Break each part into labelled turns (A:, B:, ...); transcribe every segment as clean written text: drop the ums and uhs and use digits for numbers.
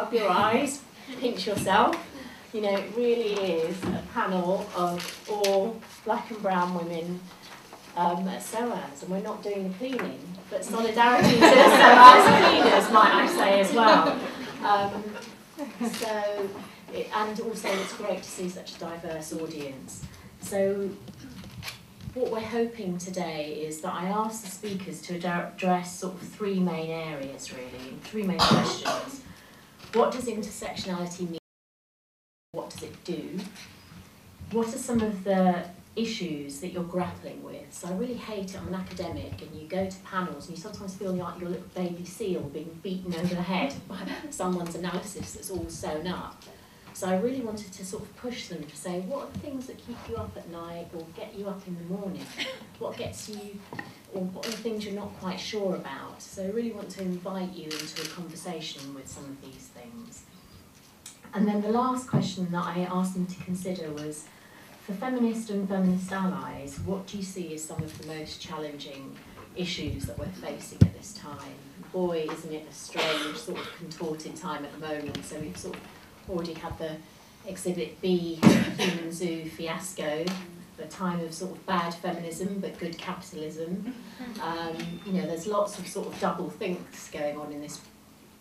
A: rub your eyes, pinch yourself. You know, it really is a panel of all black and brown women at SOAS, and we're not doing the cleaning, but solidarity to SOAS cleaners, might I say, as well. And also it's great to see such a diverse audience. So what we're hoping today is that I ask the speakers to address sort of three main areas, really, and three main questions. What does intersectionality mean? What does it do? What are some of the issues that you're grappling with? So I really hate it. I'm an academic, and you go to panels and you sometimes feel like you're a little baby seal being beaten over the head by someone's analysis that's all sewn up. So I really wanted to sort of push them to say, what are the things that keep you up at night or get you up in the morning? What gets you, or what are the things you're not quite sure about? So I really want to invite you into a conversation with some of these things. And then the last question that I asked them to consider was, for feminist and feminist allies, what do you see as some of the most challenging issues that we're facing at this time? Boy, isn't it a strange sort of contorted time at the moment. So we've sort of already had the Exhibit B human zoo fiasco, the time of sort of bad feminism but good capitalism. You know, there's lots of sort of double thinks going on in this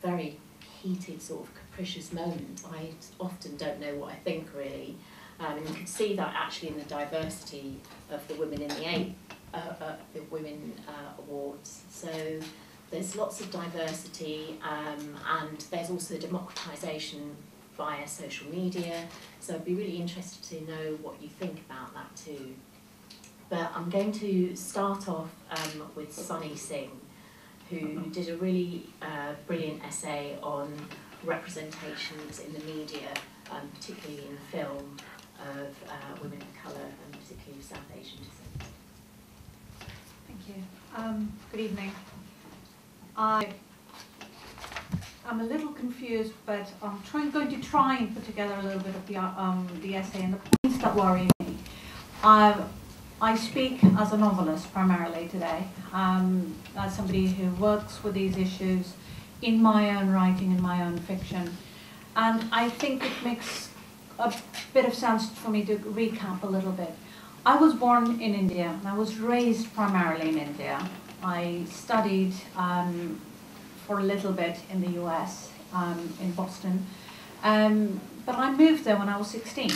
A: very heated sort of capricious moment. I often don't know what I think, really. And you can see that actually in the diversity of the women in the Women Awards. So there's lots of diversity, and there's also democratisation via social media. So I'd be really interested to know what you think about that too. But I'm going to start off with SIngh, who did a really brilliant essay on representations in the media, particularly in film, of women of colour and particularly South Asian descent.
B: Thank you. Good evening. I'm a little confused, but I'm going to try and put together a little bit of the essay and the points that worry me. I speak as a novelist primarily today, as somebody who works with these issues in my own writing, in my own fiction, and I think it makes a bit of sense for me to recap a little bit. I was born in India, and I was raised primarily in India. I studied for a little bit in the US, in Boston, but I moved there when I was 16.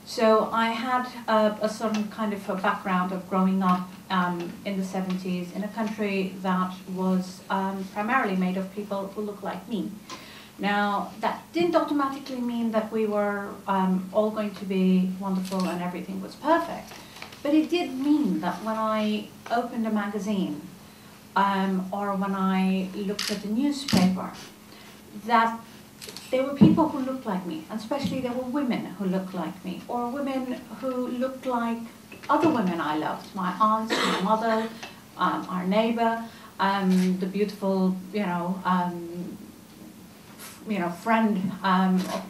B: So I had a certain kind of a background of growing up in the 70s in a country that was primarily made of people who look like me. Now, that didn't automatically mean that we were all going to be wonderful and everything was perfect, but it did mean that when I opened a magazine or when I looked at the newspaper, that there were people who looked like me, and especially there were women who looked like me, or women who looked like other women I loved, my aunts, my mother, our neighbour, the beautiful, friend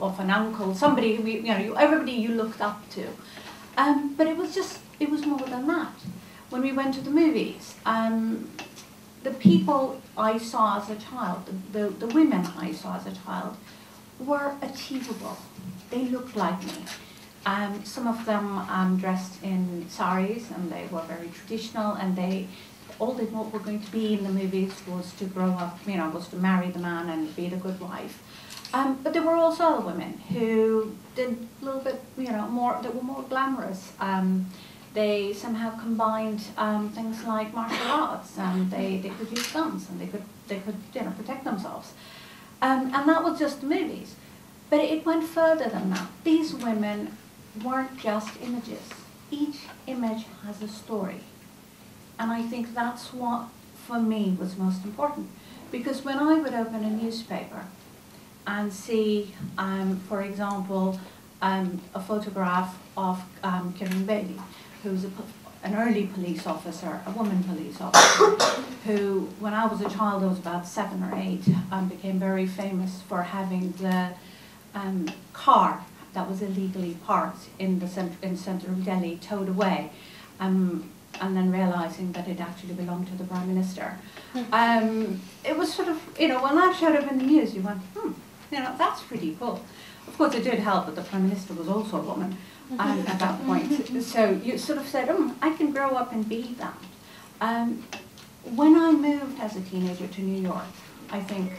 B: of an uncle, somebody who everybody you looked up to. But it was more than that. When we went to the movies, the people I saw as a child, the women I saw as a child, were achievable. They looked like me. Some of them dressed in saris, and they were very traditional, and all they were going to be in the movies was to grow up, was to marry the man and be the good wife. But there were also other women who did a little bit, more, that were more glamorous. They somehow combined things like martial arts, and they could use guns, and they could protect themselves. And that was just the movies. But it went further than that. These women weren't just images. Each image has a story. And I think that's what, for me, was most important. Because when I would open a newspaper and see, for example, a photograph of Karen Bailey, who's an early police officer, a woman police officer, who, when I was a child, I was about 7 or 8, became very famous for having the car that was illegally parked in the centre of Delhi towed away, and then realising that it actually belonged to the Prime Minister. It was sort of, when that showed up in the news, you went, You know, that's pretty cool. Of course, it did help that the Prime Minister was also a woman at that point. So you sort of said, I can grow up and be that. When I moved as a teenager to New York, I think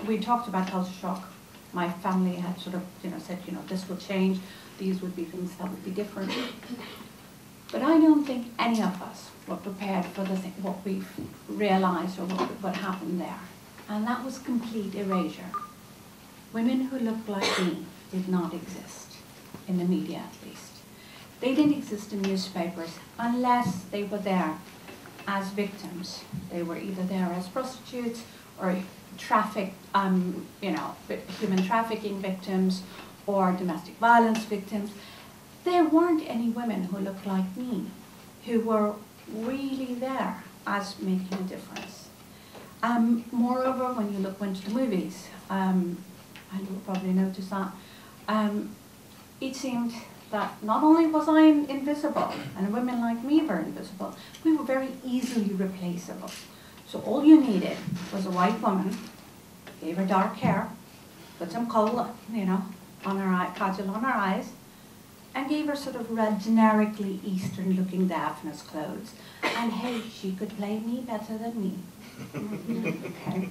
B: we talked about culture shock. My family had sort of, said, this will change. These would be things that would be different. But I don't think any of us were prepared for what we've realized or what happened there. And that was complete erasure. Women who looked like me did not exist, in the media at least. They didn't exist in newspapers unless they were there as victims. They were either there as prostitutes or human trafficking victims or domestic violence victims. There weren't any women who looked like me who were really there as making a difference. Moreover, when you went to the movies, and you'll probably notice that, it seemed that not only was I invisible, and women like me were invisible, we were very easily replaceable. So all you needed was a white woman, gave her dark hair, put some kohl, on her eye, kajal on her eyes, and gave her sort of generically Eastern-looking Daphnis clothes. And hey, she could play me better than me. Okay.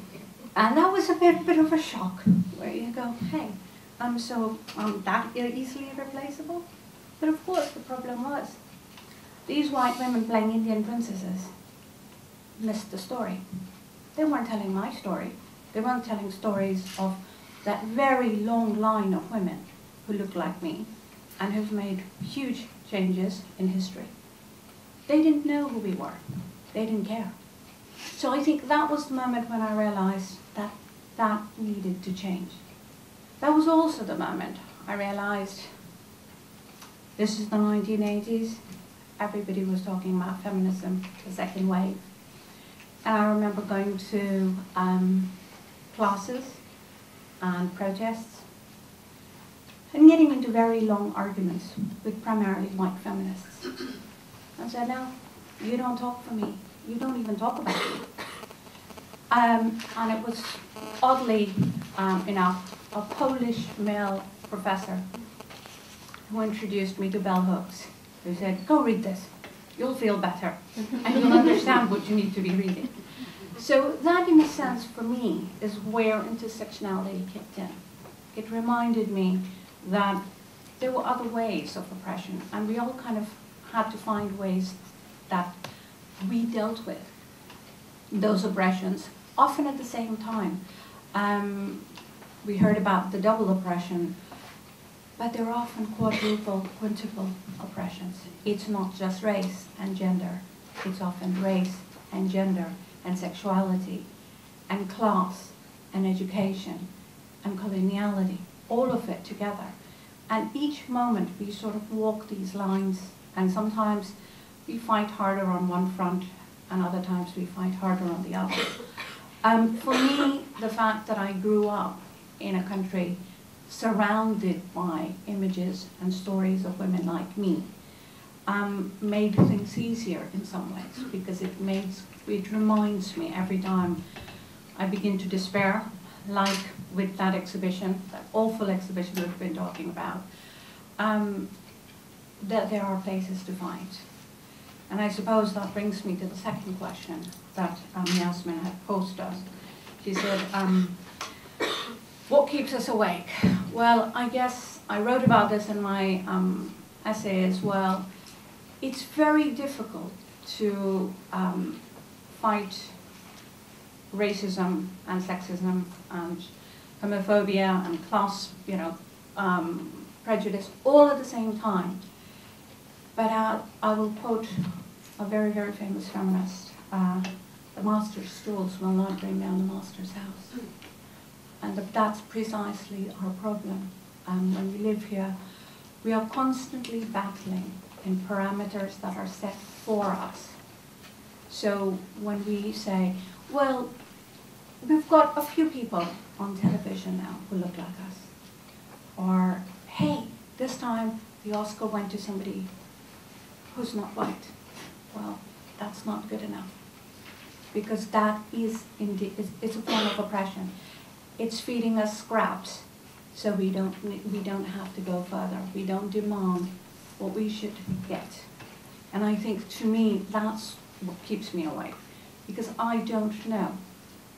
B: And that was a bit of a shock, where you go, hey, I'm that easily replaceable? But of course, the problem was, these white women playing Indian princesses missed the story. They weren't telling my story. They weren't telling stories of that very long line of women who look like me and who've made huge changes in history. They didn't know who we were. They didn't care. So I think that was the moment when I realized that that needed to change. That was also the moment I realized this is the 1980s. Everybody was talking about feminism, the second wave. And I remember going to classes and protests and getting into very long arguments with primarily white feminists. And said, no, you don't talk for me. You don't even talk about me. And it was oddly enough a Polish male professor who introduced me to bell hooks, who said, go read this. You'll feel better, and you'll understand what you need to be reading. So that, in a sense, for me, is where intersectionality kicked in. It reminded me that there were other ways of oppression, and we all kind of had to find ways that we dealt with those oppressions, often at the same time. We heard about the double oppression, but they're often quadruple, quintuple oppressions. It's not just race and gender. It's often race and gender and sexuality and class and education and coloniality, all of it together. And each moment we sort of walk these lines, and sometimes we fight harder on one front and other times we fight harder on the other. For me, the fact that I grew up in a country surrounded by images and stories of women like me made things easier in some ways, because it reminds me every time I begin to despair, like with that exhibition, that awful exhibition we've been talking about, that there are places to find. And I suppose that brings me to the second question that Yasmin had posed us. She said, what keeps us awake? Well, I guess I wrote about this in my essay as well. It's very difficult to fight racism and sexism and homophobia and class, prejudice all at the same time. But I will quote a very, very famous feminist, the master's stools will not bring down the master's house. And that's precisely our problem. When we live here, we are constantly battling in parameters that are set for us. So when we say, well, we've got a few people on television now who look like us, or hey, this time the Oscar went to somebody who's not white. Well, that's not good enough, because that is indeed, it's a form of oppression. it's feeding us scraps, so we don't have to go further. We don't demand what we should get. And I think, to me, that's what keeps me awake, because I don't know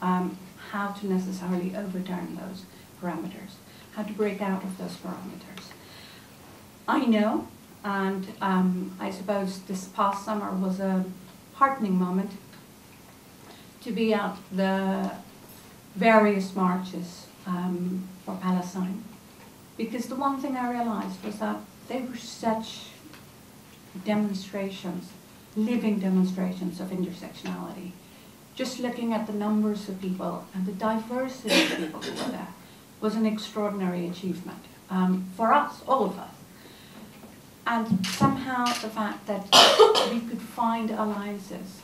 B: how to necessarily overturn those parameters, how to break out of those parameters. I know, and I suppose this past summer was a heartening moment to be at the various marches for Palestine, because the one thing I realized was that they were such demonstrations, living demonstrations of intersectionality. Just looking at the numbers of people and the diversity of people who were there was an extraordinary achievement for us, all of us. And somehow the fact that we could find alliances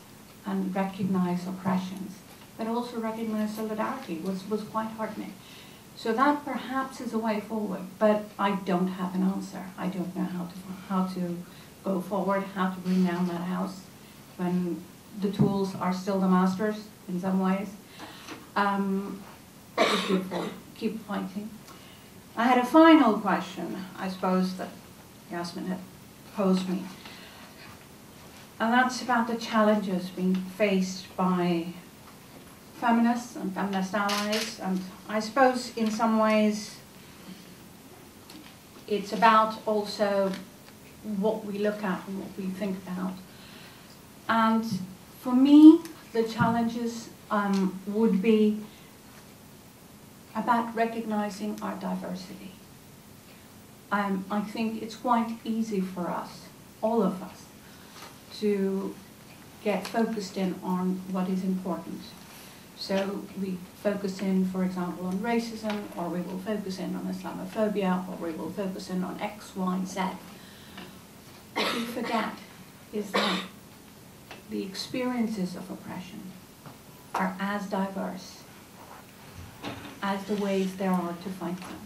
B: and recognize oppressions, but also recognize solidarity was quite heartening. So that perhaps is a way forward, but I don't have an answer. I don't know how to go forward, how to bring down that house when the tools are still the masters in some ways. But we keep fighting. I had a final question, I suppose, that Yasmin had posed me. And that's about the challenges being faced by feminists and feminist allies. And I suppose in some ways it's about also what we look at and what we think about. And for me, the challenges would be about recognizing our diversity. I think it's quite easy for us, all of us, to get focused in on what is important. So we focus in, for example, on racism, or we will focus in on Islamophobia, or we will focus in on X, Y, Z. What we forget is that the experiences of oppression are as diverse as the ways there are to fight them.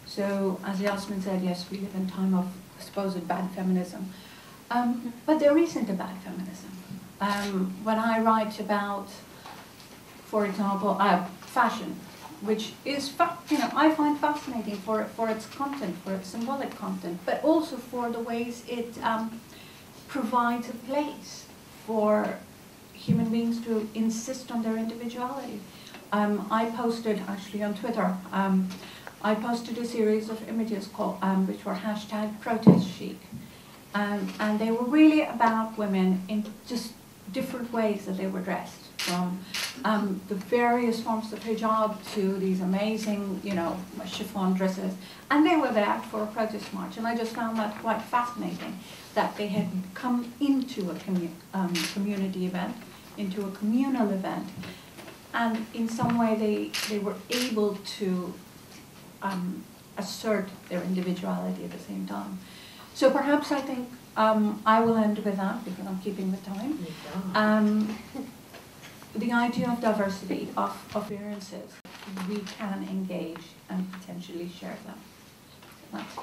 B: So, as Yasmin said, yes, we live in a time of supposed bad feminism, but there isn't a bad feminism. When I write about, for example, fashion, which is, I find fascinating for its content, for its symbolic content, but also for the ways it provides a place for human beings to insist on their individuality. I posted, actually on Twitter, I posted a series of images called, which were #protestchic. And they were really about women in just different ways that they were dressed, from the various forms of hijab to these amazing, chiffon dresses. And they were there for a protest march. And I just found that quite fascinating, that they had come into a community event, into a communal event, and in some way they were able to assert their individuality at the same time. So perhaps I think I will end with that, because I'm keeping the time. The idea of diversity, of experiences, we can engage and potentially share them. That's